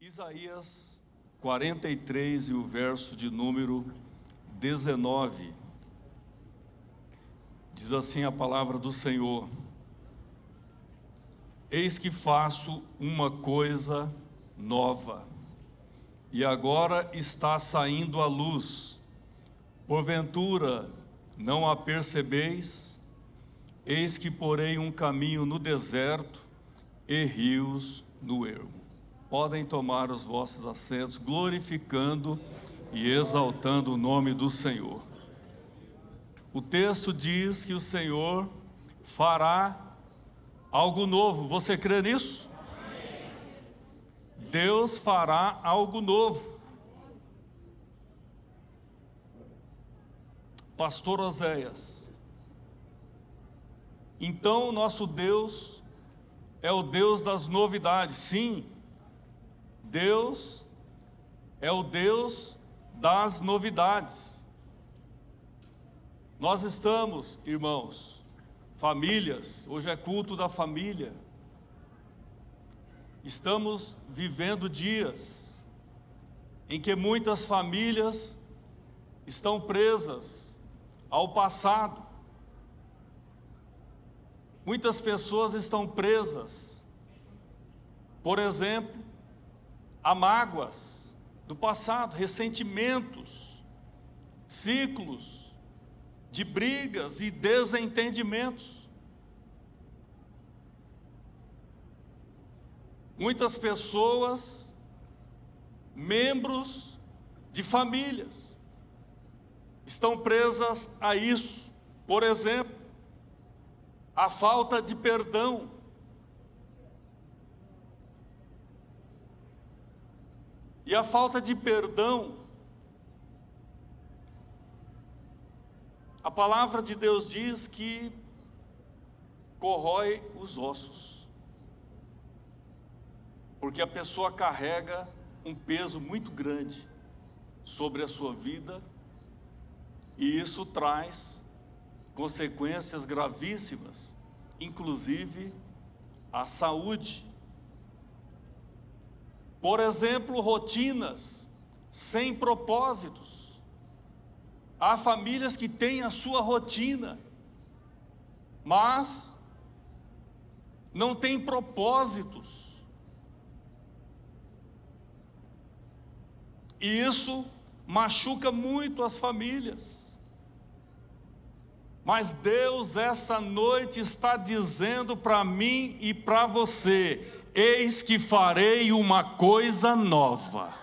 Isaías 43 e o verso de número 19, diz assim a palavra do Senhor: Eis que faço uma coisa nova, e agora está saindo a luz, porventura não a percebeis? Eis que porei um caminho no deserto e rios no ermo. Podem tomar os vossos assentos, glorificando e exaltando o nome do Senhor. O texto diz que o Senhor fará algo novo. Você crê nisso? Deus fará algo novo. Pastor Oséias, então nosso Deus é o Deus das novidades. Sim, Deus é o Deus das novidades. Nós estamos, irmãos, famílias, hoje é culto da família. Estamos vivendo dias em que muitas famílias estão presas ao passado. Muitas pessoas estão presas, por exemplo, a mágoas do passado, ressentimentos, ciclos de brigas e desentendimentos. Muitas pessoas, membros de famílias, estão presas a isso. Por exemplo, a falta de perdão. E a falta de perdão, a palavra de Deus diz que corrói os ossos, porque a pessoa carrega um peso muito grande sobre a sua vida, e isso traz consequências gravíssimas, inclusive à saúde. Por exemplo, rotinas sem propósitos. Há famílias que têm a sua rotina, mas não têm propósitos. E isso machuca muito as famílias. Mas Deus essa noite está dizendo para mim e para você: eis que farei uma coisa nova.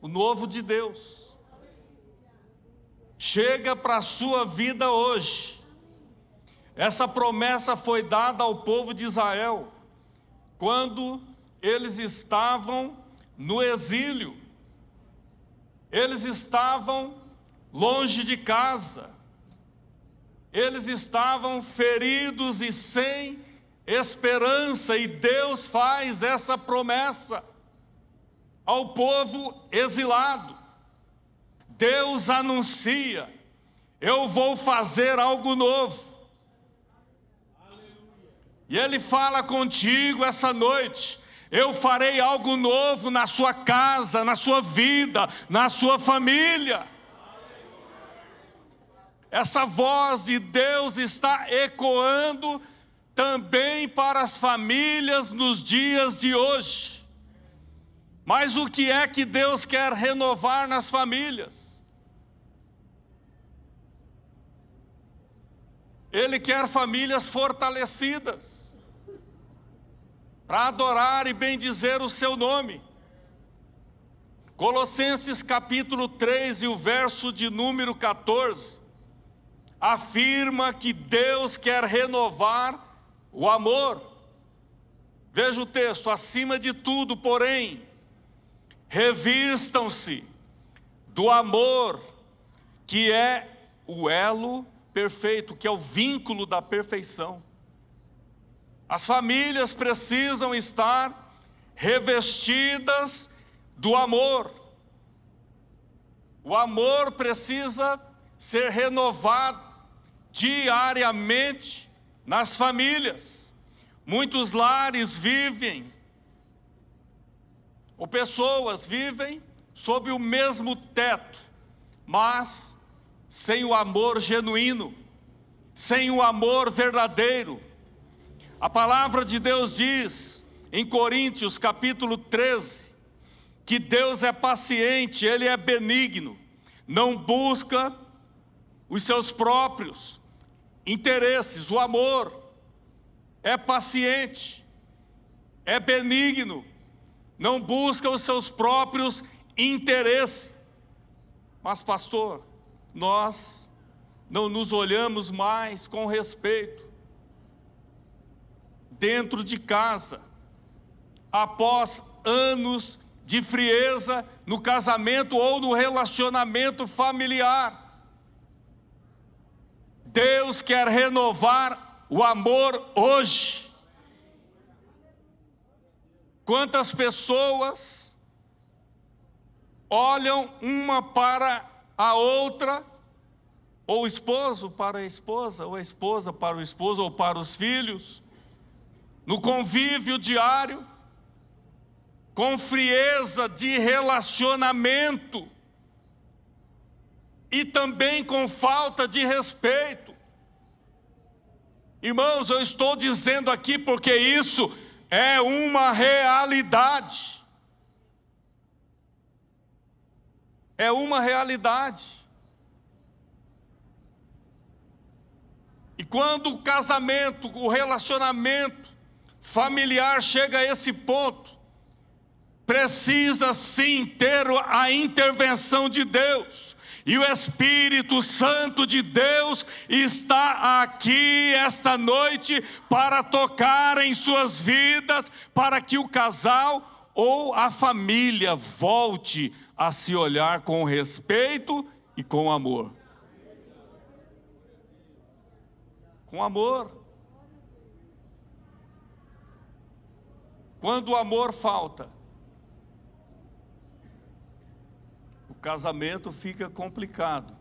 O novo de Deus chega para a sua vida hoje. Essa promessa foi dada ao povo de Israel quando eles estavam no exílio. Eles estavam longe de casa. Eles estavam feridos e sem esperança, e Deus faz essa promessa ao povo exilado. Deus anuncia: eu vou fazer algo novo. E Ele fala contigo essa noite: eu farei algo novo na sua casa, na sua vida, na sua família. Essa voz de Deus está ecoando também para as famílias nos dias de hoje. Mas o que é que Deus quer renovar nas famílias? Ele quer famílias fortalecidas para adorar e bendizer o seu nome. Colossenses capítulo 3 e o verso de número 14 afirma que Deus quer renovar o amor. Veja o texto: acima de tudo, porém, revistam-se do amor, que é o elo perfeito, que é o vínculo da perfeição. As famílias precisam estar revestidas do amor. O amor precisa ser renovado diariamente nas famílias. Muitos lares vivem ou pessoas vivem sob o mesmo teto, mas sem o amor genuíno, sem o amor verdadeiro. A palavra de Deus diz, em Coríntios capítulo 13, que Deus é paciente, Ele é benigno, não busca os seus próprios interesses. O amor é paciente, é benigno, não busca os seus próprios interesses. Mas pastor, nós não nos olhamos mais com respeito dentro de casa, após anos de frieza no casamento ou no relacionamento familiar. Deus quer renovar o amor hoje. Quantas pessoas olham uma para a outra, ou o esposo para a esposa, ou a esposa para o esposo, ou para os filhos, no convívio diário, com frieza de relacionamento, e também com falta de respeito. Irmãos, eu estou dizendo aqui porque isso é uma realidade. É uma realidade. E quando o casamento, o relacionamento familiar chega a esse ponto, precisa sim ter a intervenção de Deus. E o Espírito Santo de Deus está aqui esta noite para tocar em suas vidas, para que o casal ou a família volte a se olhar com respeito e com amor. Com amor. Quando o amor falta, o casamento fica complicado.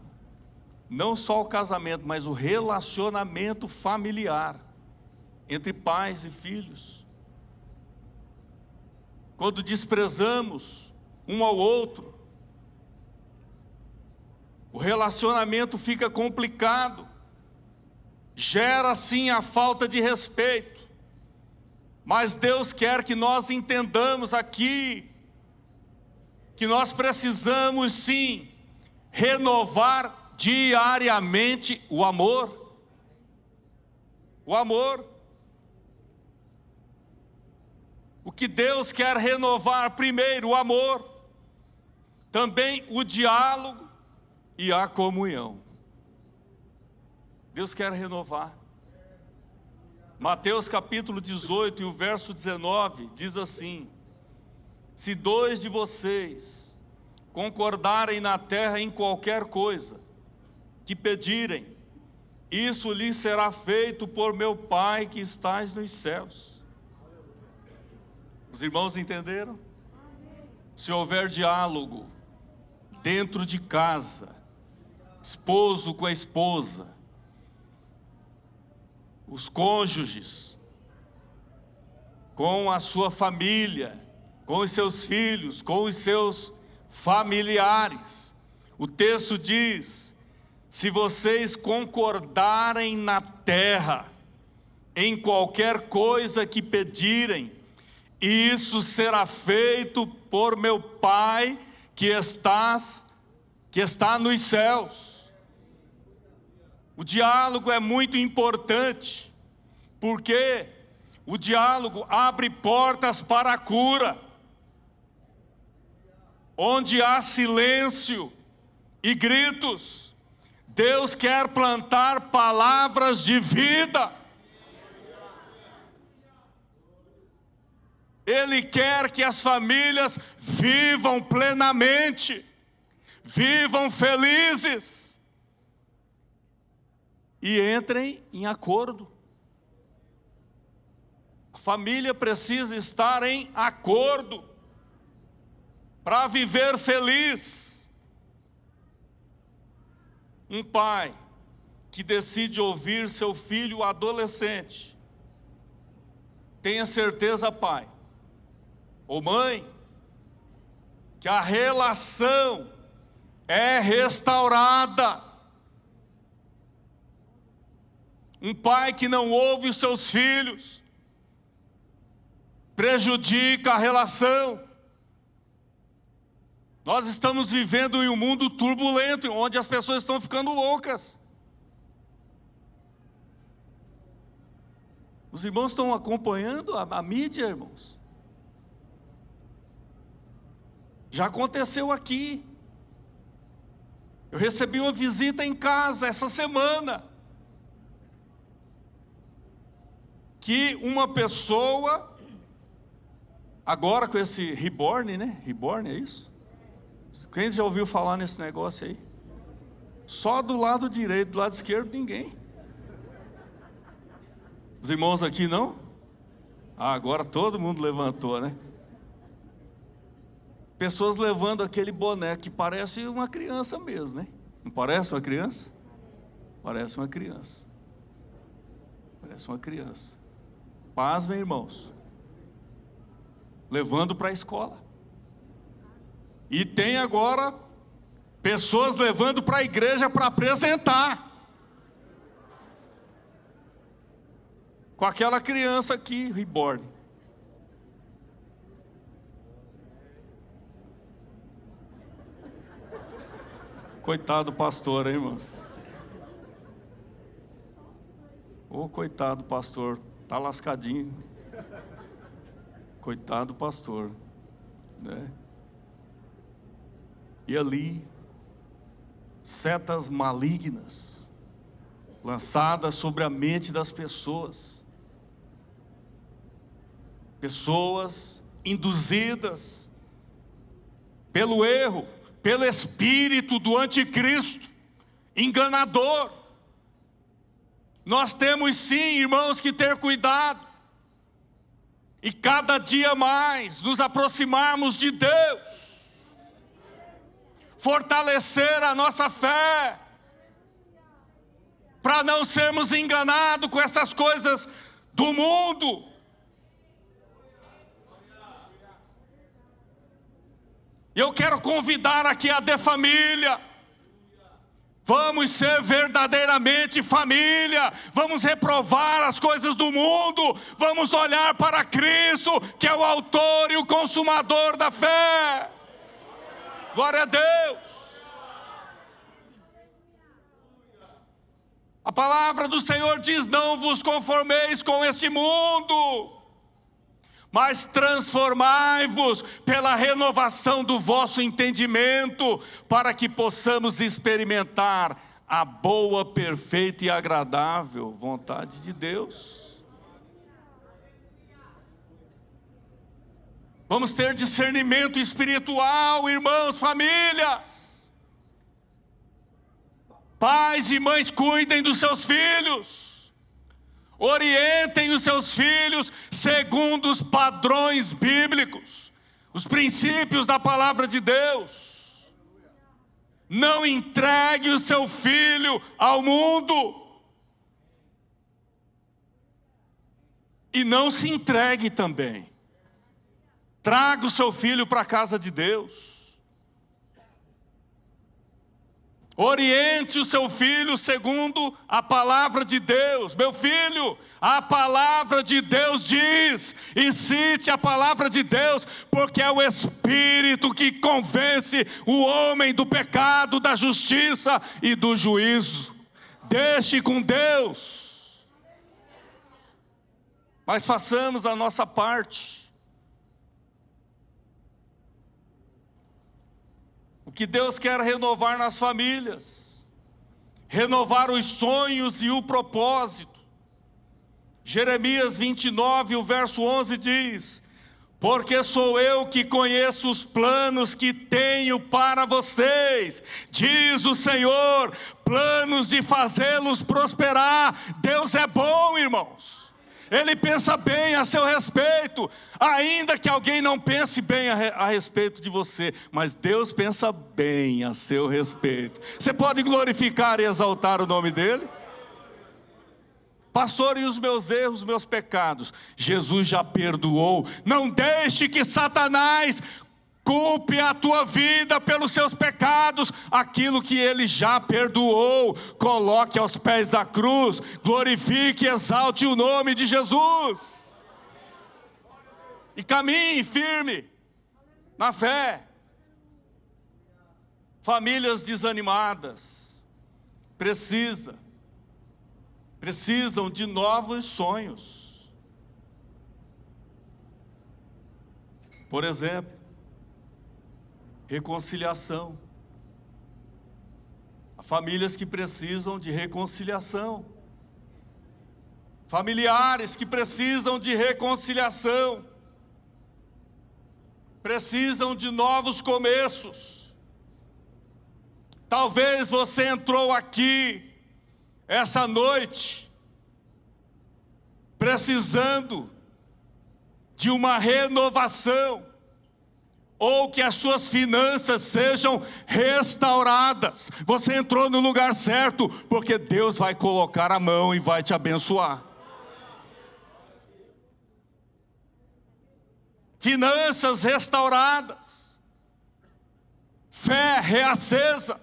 Não só o casamento, mas o relacionamento familiar entre pais e filhos. Quando desprezamos um ao outro, o relacionamento fica complicado. Gera sim a falta de respeito. Mas Deus quer que nós entendamos aqui que nós precisamos sim renovar diariamente o amor. O amor. O que Deus quer renovar primeiro, o amor. Também o diálogo e a comunhão. Deus quer renovar. Mateus capítulo 18 e o verso 19 diz assim: se dois de vocês concordarem na terra em qualquer coisa que pedirem, isso lhes será feito por meu Pai que estás nos céus. Os irmãos entenderam? Se houver diálogo dentro de casa, esposo com a esposa, os cônjuges, com a sua família, com os seus filhos, com os seus familiares. O texto diz: se vocês concordarem na terra, em qualquer coisa que pedirem, isso será feito por meu Pai que está nos céus. O diálogo é muito importante, porque o diálogo abre portas para a cura. Onde há silêncio e gritos, Deus quer plantar palavras de vida. Ele quer que as famílias vivam plenamente, vivam felizes e entrem em acordo. A família precisa estar em acordo para viver feliz. Um pai que decide ouvir seu filho adolescente, tenha certeza, pai ou mãe, que a relação é restaurada. Um pai que não ouve os seus filhos prejudica a relação. Nós estamos vivendo em um mundo turbulento, onde as pessoas estão ficando loucas. Os irmãos estão acompanhando a mídia, irmãos? Já aconteceu aqui. Eu recebi uma visita em casa essa semana, que uma pessoa, agora com esse reborn, né? Reborn, é isso? Quem já ouviu falar nesse negócio aí? Só do lado direito, do lado esquerdo, ninguém. Os irmãos aqui não? Agora todo mundo levantou, né? Pessoas levando aquele boneco que parece uma criança mesmo, né? Não parece uma criança? Parece uma criança. Parece uma criança. Pasmem, irmãos. Levando para a escola. E tem agora pessoas levando para a igreja para apresentar. Com aquela criança aqui, reborn. Coitado do pastor, hein, irmãos? Ô, coitado do pastor, tá lascadinho. Coitado do pastor, né? E ali, setas malignas, lançadas sobre a mente das pessoas. Pessoas induzidas pelo erro, pelo espírito do anticristo, enganador. Nós temos sim, irmãos, que ter cuidado. E cada dia mais nos aproximarmos de Deus. Fortalecer a nossa fé. Para não sermos enganados com essas coisas do mundo. Eu quero convidar aqui a De Família. Vamos ser verdadeiramente família. Vamos reprovar as coisas do mundo. Vamos olhar para Cristo, que é o autor e o consumador da fé. Glória a Deus. A palavra do Senhor diz: não vos conformeis com este mundo, mas transformai-vos pela renovação do vosso entendimento, para que possamos experimentar a boa, perfeita e agradável vontade de Deus. Vamos ter discernimento espiritual, irmãos, famílias. Pais e mães, cuidem dos seus filhos. Orientem os seus filhos segundo os padrões bíblicos, os princípios da palavra de Deus. Não entregue o seu filho ao mundo. E não se entregue também. Traga o seu filho para a casa de Deus. Oriente o seu filho segundo a palavra de Deus. Meu filho, a palavra de Deus diz, e cite a palavra de Deus, porque é o Espírito que convence o homem do pecado, da justiça e do juízo. Deixe com Deus. Mas façamos a nossa parte. O que Deus quer renovar nas famílias, renovar os sonhos e o propósito. Jeremias 29, o verso 11 diz: porque sou eu que conheço os planos que tenho para vocês, diz o Senhor, planos de fazê-los prosperar. Deus é bom, irmãos. Ele pensa bem a seu respeito, ainda que alguém não pense bem a respeito de você, mas Deus pensa bem a seu respeito. Você pode glorificar e exaltar o nome dEle? Pastor, e os meus erros, os meus pecados? Jesus já perdoou. Não deixe que Satanás Culpe a tua vida pelos seus pecados, aquilo que Ele já perdoou. Coloque aos pés da cruz, glorifique e exalte o nome de Jesus. E caminhe firme na fé. Famílias desanimadas precisam de novos sonhos. Por exemplo, reconciliação. Há famílias que precisam de reconciliação. Familiares que precisam de reconciliação. Precisam de novos começos. Talvez você entrou aqui essa noite precisando de uma renovação, ou que as suas finanças sejam restauradas. Você entrou no lugar certo, porque Deus vai colocar a mão e vai te abençoar. Finanças restauradas, fé reacesa.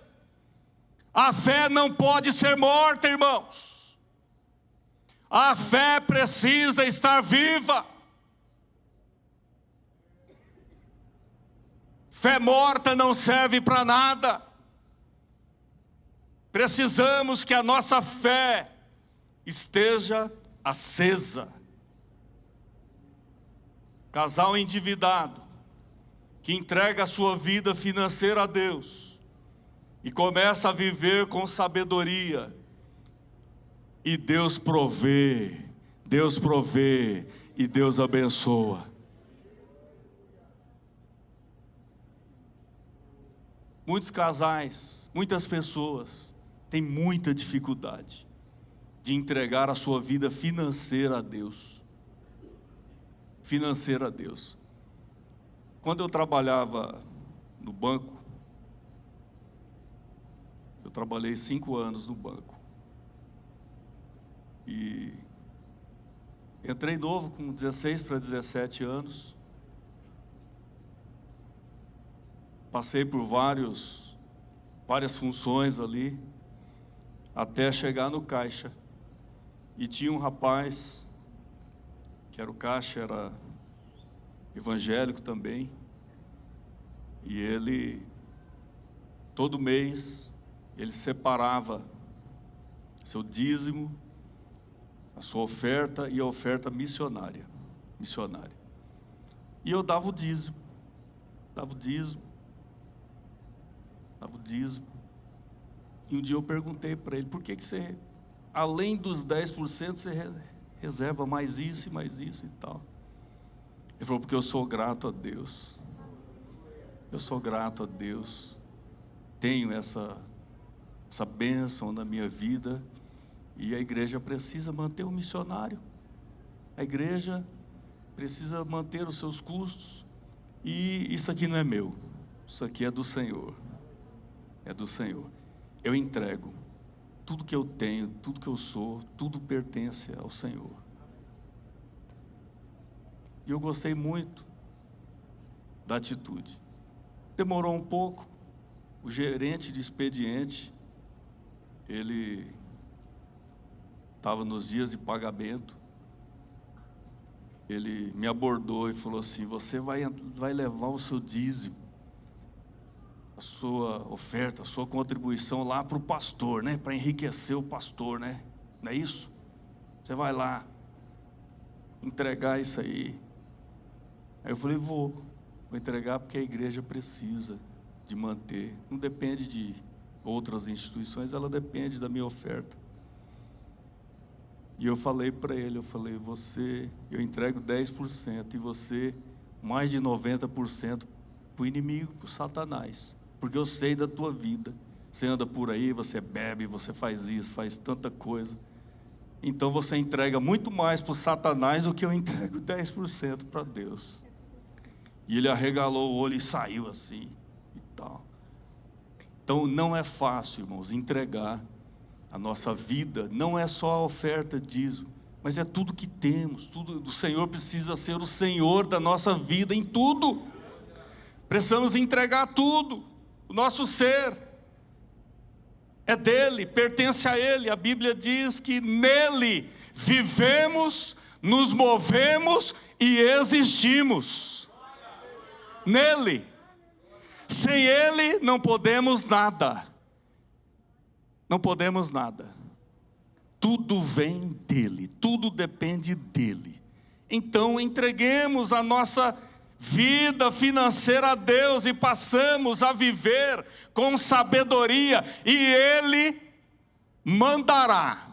A fé não pode ser morta, irmãos. A fé precisa estar viva. Fé morta não serve para nada. Precisamos que a nossa fé esteja acesa. Casal endividado, que entrega a sua vida financeira a Deus e começa a viver com sabedoria, e Deus provê e Deus abençoa. Muitos casais, muitas pessoas têm muita dificuldade de entregar a sua vida financeira a Deus. Financeira a Deus. Quando eu trabalhava no banco, eu trabalhei 5 anos no banco. E entrei novo com 16 para 17 anos. Passei por várias funções ali, até chegar no caixa. E tinha um rapaz, que era o caixa, era evangélico também. E ele, todo mês, ele separava seu dízimo, a sua oferta e a oferta missionária. E eu dava o dízimo. E um dia eu perguntei para ele: por que você, além dos 10%, você reserva mais isso e tal? Ele falou: porque eu sou grato a Deus. Eu sou grato a Deus. Tenho essa bênção na minha vida. E a igreja precisa manter o missionário. A igreja precisa manter os seus custos. E isso aqui não é meu. Isso aqui é do Senhor. É do Senhor. Eu entrego tudo que eu tenho, tudo que eu sou, tudo pertence ao Senhor. E eu gostei muito da atitude. Demorou um pouco. O gerente de expediente, ele estava nos dias de pagamento. Ele me abordou e falou assim: você vai levar o seu dízimo, a sua oferta, a sua contribuição lá para o pastor, né? Para enriquecer o pastor, né? Não é isso? Você vai lá entregar isso aí. Aí eu falei: vou entregar, porque a igreja precisa de manter. Não depende de outras instituições, ela depende da minha oferta. E eu falei para ele, eu entrego 10% e você mais de 90% para o inimigo, para o Satanás. Porque eu sei da tua vida. Você anda por aí, você bebe, você faz isso, faz tanta coisa. Então você entrega muito mais para o Satanás do que eu entrego 10% para Deus. E ele arregalou o olho e saiu assim e tal. Então não é fácil, irmãos, entregar a nossa vida. Não é só a oferta, dízimo, mas é tudo que temos. Tudo do Senhor precisa ser o Senhor da nossa vida em tudo. Precisamos entregar tudo. O nosso ser é dele, pertence a ele. A Bíblia diz que nele vivemos, nos movemos e existimos. Nele. Sem ele não podemos nada. Não podemos nada. Tudo vem dele, tudo depende dele. Então entreguemos a nossa vida financeira a Deus e passamos a viver com sabedoria, e ele mandará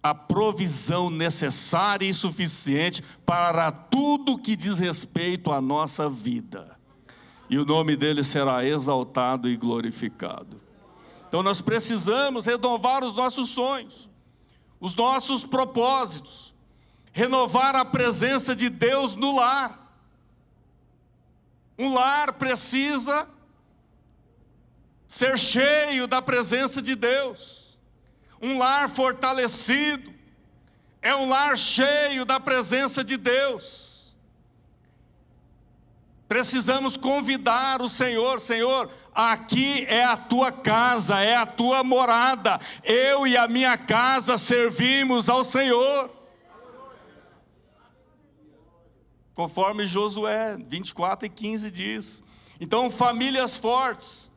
a provisão necessária e suficiente para tudo que diz respeito à nossa vida. E o nome dele será exaltado e glorificado. Então nós precisamos renovar os nossos sonhos, os nossos propósitos, renovar a presença de Deus no lar. Um lar precisa ser cheio da presença de Deus. Um lar fortalecido é um lar cheio da presença de Deus. Precisamos convidar o Senhor: Senhor, aqui é a tua casa, é a tua morada. Eu e a minha casa servimos ao Senhor. Conforme Josué 24:15 diz. Então, famílias fortes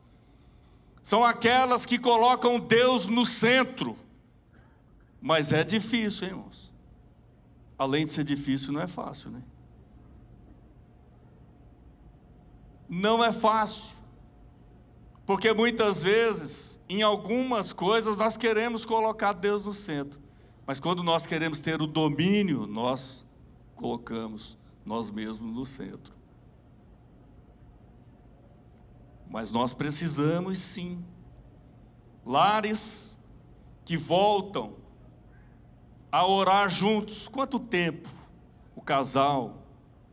são aquelas que colocam Deus no centro. Mas é difícil, hein, irmãos? Além de ser difícil, não é fácil, né? Não é fácil. Porque muitas vezes, em algumas coisas, nós queremos colocar Deus no centro. Mas quando nós queremos ter o domínio, nós colocamos nós mesmos no centro. Mas nós precisamos sim, lares que voltam a orar juntos. Quanto tempo o casal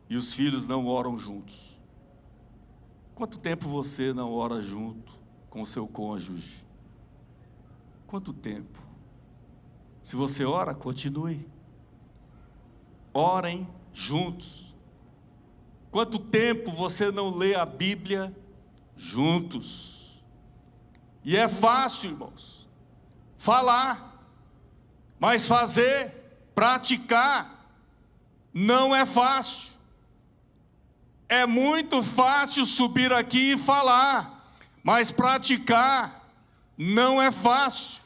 e os filhos não oram juntos? Quanto tempo você não ora junto com o seu cônjuge? Quanto tempo? Se você ora, continue. Orem juntos. Quanto tempo você não lê a Bíblia juntos? E é fácil, irmãos, falar, mas fazer, praticar, não é fácil. É muito fácil subir aqui e falar, mas praticar não é fácil.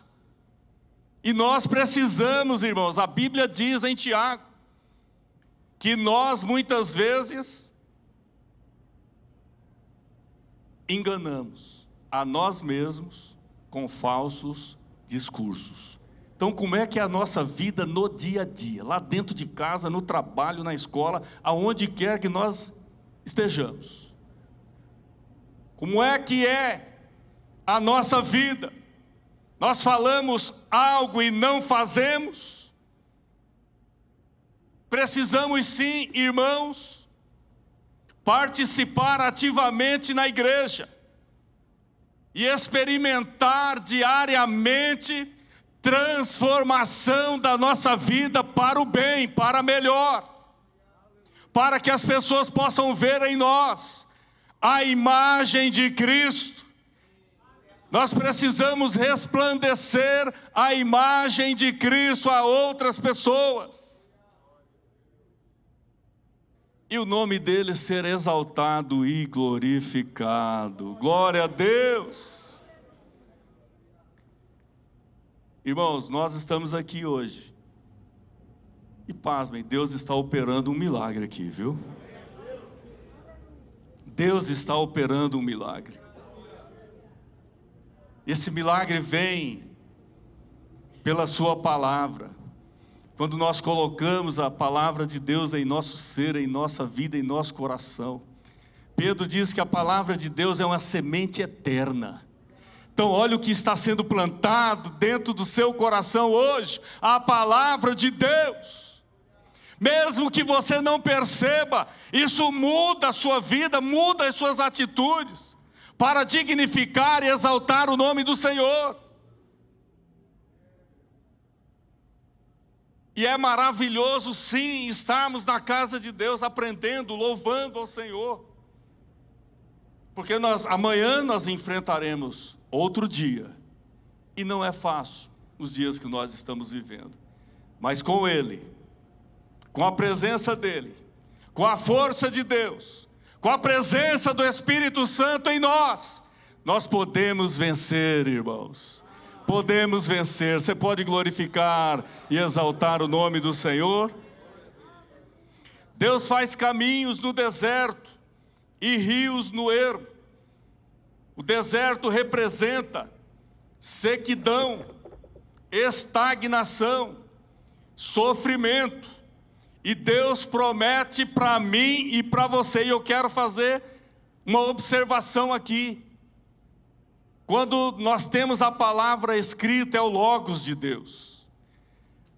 E nós precisamos, irmãos, a Bíblia diz em Tiago, que nós muitas vezes enganamos a nós mesmos com falsos discursos. Então, como é que é a nossa vida no dia a dia, lá dentro de casa, no trabalho, na escola, aonde quer que nós estejamos? Como é que é a nossa vida? Nós falamos algo e não fazemos? Precisamos sim, irmãos, participar ativamente na igreja e experimentar diariamente transformação da nossa vida para o bem, para melhor, para que as pessoas possam ver em nós a imagem de Cristo. Nós precisamos resplandecer a imagem de Cristo a outras pessoas. E o nome dele ser exaltado e glorificado. Glória a Deus! Irmãos, nós estamos aqui hoje. E pasmem, Deus está operando um milagre aqui, viu? Deus está operando um milagre. Esse milagre vem pela sua palavra. Quando nós colocamos a palavra de Deus em nosso ser, em nossa vida, em nosso coração. Pedro diz que a palavra de Deus é uma semente eterna. Então olha o que está sendo plantado dentro do seu coração hoje, a palavra de Deus. Mesmo que você não perceba, isso muda a sua vida, muda as suas atitudes, para dignificar e exaltar o nome do Senhor. E é maravilhoso sim estarmos na casa de Deus aprendendo, louvando ao Senhor. Porque amanhã nós enfrentaremos outro dia. E não é fácil os dias que nós estamos vivendo. Mas com Ele, com a presença dEle, com a força de Deus, com a presença do Espírito Santo em nós, nós podemos vencer, irmãos. Podemos vencer. Você pode glorificar e exaltar o nome do Senhor? Deus faz caminhos no deserto e rios no ermo. O deserto representa sequidão, estagnação, sofrimento. E Deus promete para mim e para você, e eu quero fazer uma observação aqui. Quando nós temos a palavra escrita, é o Logos de Deus.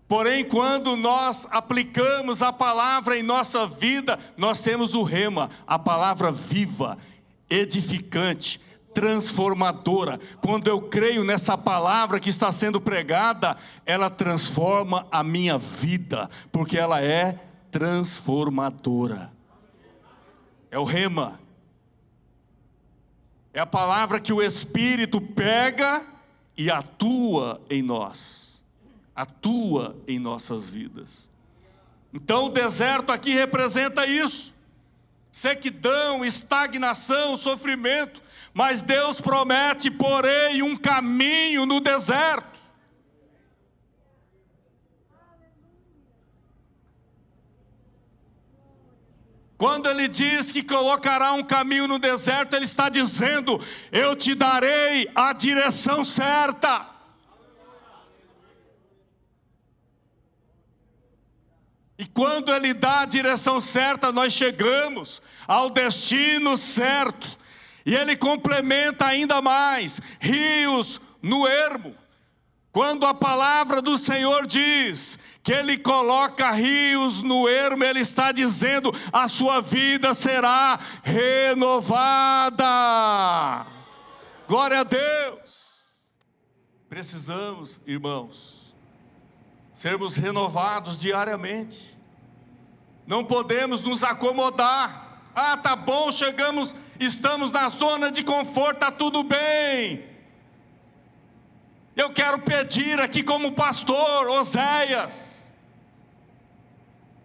Porém, quando nós aplicamos a palavra em nossa vida, nós temos o rema, a palavra viva, edificante, transformadora. Quando eu creio nessa palavra que está sendo pregada, ela transforma a minha vida, porque ela é transformadora. É o rema. É a palavra que o Espírito pega e atua em nós. Atua em nossas vidas. Então o deserto aqui representa isso. Sequidão, estagnação, sofrimento. Mas Deus promete, porém, um caminho no deserto. Quando Ele diz que colocará um caminho no deserto, Ele está dizendo: eu te darei a direção certa. E quando Ele dá a direção certa, nós chegamos ao destino certo. E Ele complementa ainda mais: rios no ermo. Quando a palavra do Senhor diz que Ele coloca rios no ermo, Ele está dizendo: a sua vida será renovada. Glória a Deus. Precisamos, irmãos, sermos renovados diariamente. Não podemos nos acomodar. Ah, tá bom, estamos na zona de conforto, está tudo bem. Eu quero pedir aqui como pastor Oséias: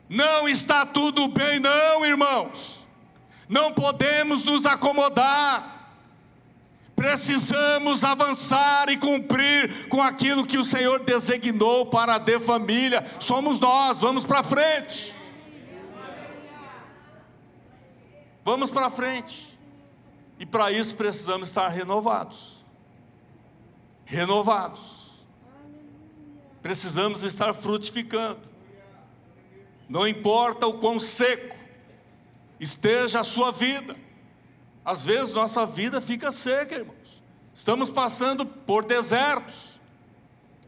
não está tudo bem não, irmãos. Não podemos nos acomodar. Precisamos avançar e cumprir com aquilo que o Senhor designou para a De Família. Somos nós, vamos para frente. Vamos para frente. E para isso precisamos estar renovados. Precisamos estar frutificando. Não importa o quão seco esteja a sua vida. Às vezes nossa vida fica seca, irmãos. Estamos passando por desertos.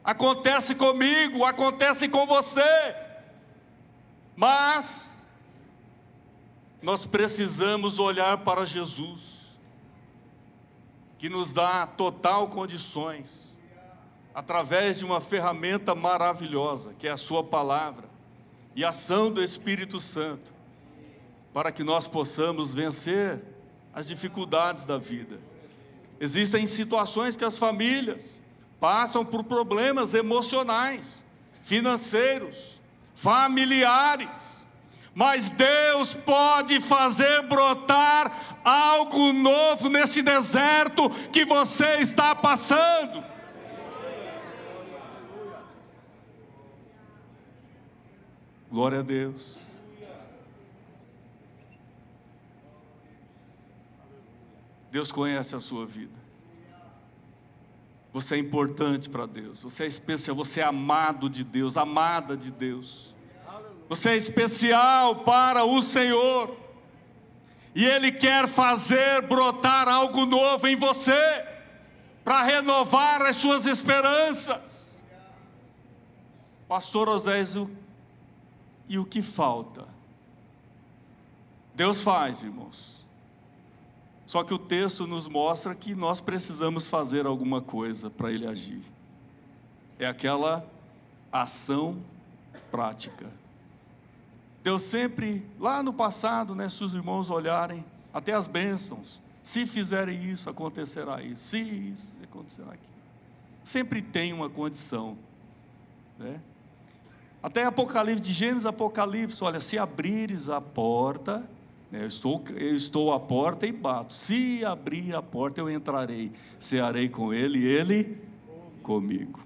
Acontece comigo, acontece com você. Mas nós precisamos olhar para Jesus, que nos dá total condições, através de uma ferramenta maravilhosa, que é a sua palavra, e a ação do Espírito Santo, para que nós possamos vencer as dificuldades da vida. Existem situações que as famílias passam por problemas emocionais, financeiros, familiares, mas Deus pode fazer brotar algo novo nesse deserto que você está passando. Glória a Deus. Deus conhece a sua vida. Você é importante para Deus. Você é especial, você é amado de Deus, amada de Deus. Você é especial para o Senhor. E Ele quer fazer brotar algo novo em você, para renovar as suas esperanças. Pastor Oséias, e o que falta? Deus faz, irmãos. Só que o texto nos mostra que nós precisamos fazer alguma coisa para Ele agir. É aquela ação prática. Deus sempre, lá no passado, se os irmãos olharem, até as bênçãos, Se fizerem isso, acontecerá isso. Se isso, acontecerá aquilo. Sempre tem uma condição, né? Até Apocalipse, de Gênesis a Apocalipse, olha, se abrires a porta, né, eu estou à porta e bato. Se abrir a porta, eu entrarei, cearei com ele e ele comigo.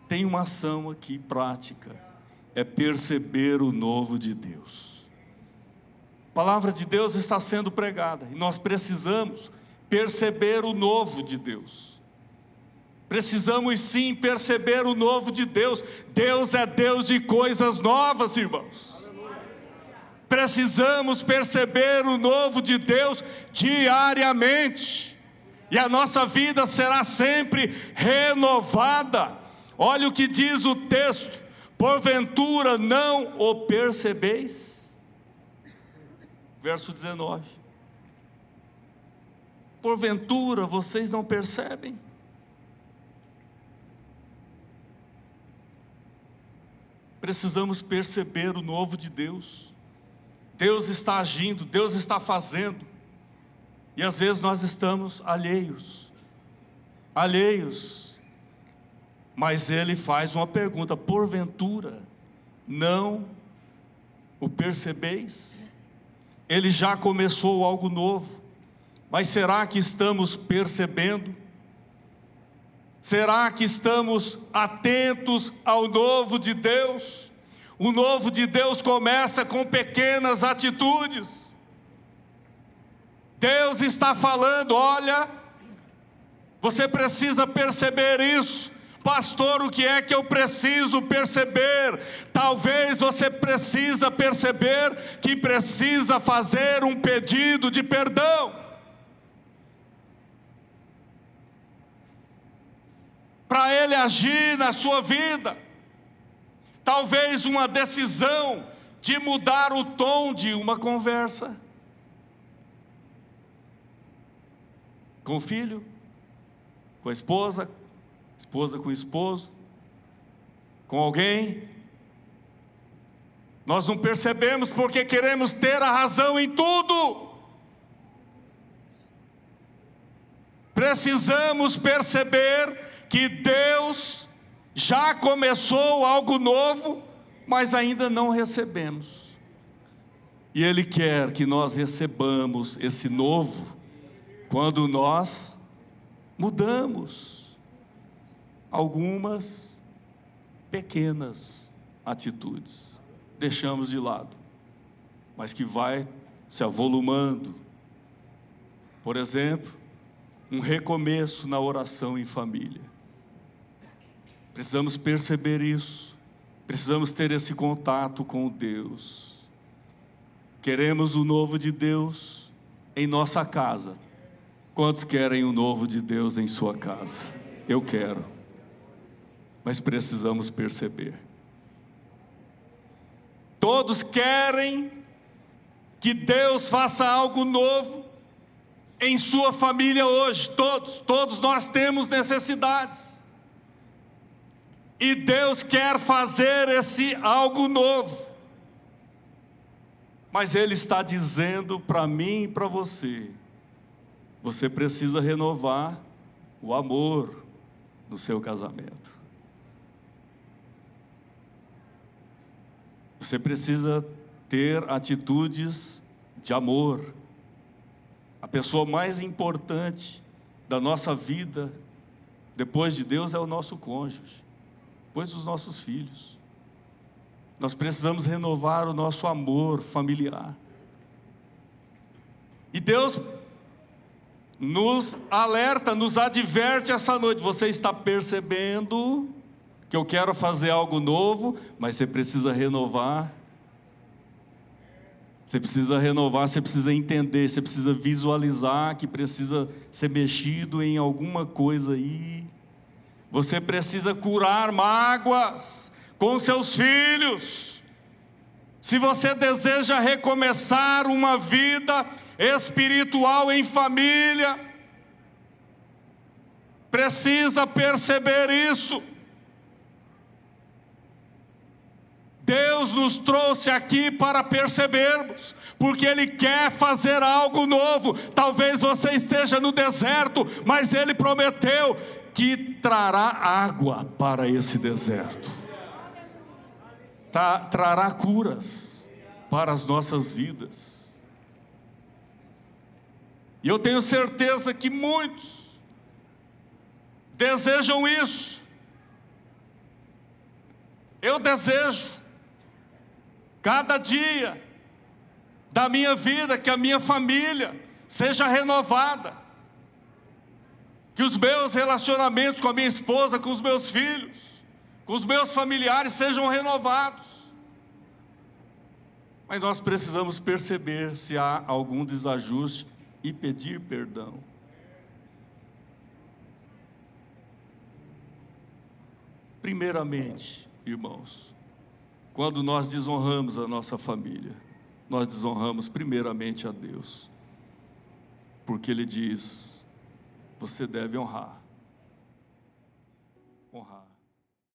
Tem uma ação aqui prática, é perceber o novo de Deus. A palavra de Deus está sendo pregada, e nós precisamos perceber o novo de Deus. Precisamos sim perceber o novo de Deus. Deus é Deus de coisas novas, irmãos. Precisamos perceber o novo de Deus diariamente, e a nossa vida será sempre renovada. Olha o que diz o texto: porventura não o percebeis? Verso 19. Porventura vocês não percebem? Precisamos perceber o novo de Deus. Deus está agindo, Deus está fazendo, e às vezes nós estamos alheios, mas Ele faz uma pergunta: porventura não o percebeis? Ele já começou algo novo, mas será que estamos percebendo? Será que estamos atentos ao novo de Deus? O novo de Deus começa com pequenas atitudes. Deus está falando: olha, você precisa perceber isso. Pastor, o que é que eu preciso perceber? Talvez você precisa perceber que precisa fazer um pedido de perdão. Para Ele agir na sua vida. Talvez uma decisão de mudar o tom de uma conversa. Com o filho, com a esposa com o esposo, com alguém. Nós não percebemos porque queremos ter a razão em tudo. Precisamos perceber que Deus já começou algo novo, mas ainda não recebemos. E Ele quer que nós recebamos esse novo quando nós mudamos algumas pequenas atitudes, deixamos de lado, mas que vai se avolumando. Por exemplo, um recomeço na oração em família. Precisamos perceber isso, precisamos ter esse contato com Deus. Queremos o novo de Deus em nossa casa. Quantos querem o novo de Deus em sua casa? Eu quero, mas precisamos perceber. Todos querem que Deus faça algo novo em sua família hoje. Todos nós temos necessidades, e Deus quer fazer esse algo novo, mas Ele está dizendo para mim e para você: você precisa renovar o amor no seu casamento. Você precisa ter atitudes de amor. A pessoa mais importante da nossa vida, depois de Deus, é o nosso cônjuge, depois dos nossos filhos. Nós precisamos renovar o nosso amor familiar. E Deus nos alerta, nos adverte essa noite: você está percebendo que eu quero fazer algo novo, mas você precisa renovar. Você precisa renovar, você precisa entender, você precisa visualizar que precisa ser mexido em alguma coisa aí. Você precisa curar mágoas com seus filhos. Se você deseja recomeçar uma vida espiritual em família, precisa perceber isso. Deus nos trouxe aqui para percebermos, porque Ele quer fazer algo novo. Talvez você esteja no deserto, mas Ele prometeu que trará água para esse deserto, trará curas para as nossas vidas. E eu tenho certeza que muitos desejam isso. Eu desejo, cada dia da minha vida, que a minha família seja renovada, que os meus relacionamentos com a minha esposa, com os meus filhos, com os meus familiares sejam renovados. Mas nós precisamos perceber se há algum desajuste e pedir perdão. Primeiramente, irmãos, quando nós desonramos a nossa família, nós desonramos primeiramente a Deus, porque Ele diz: você deve honrar.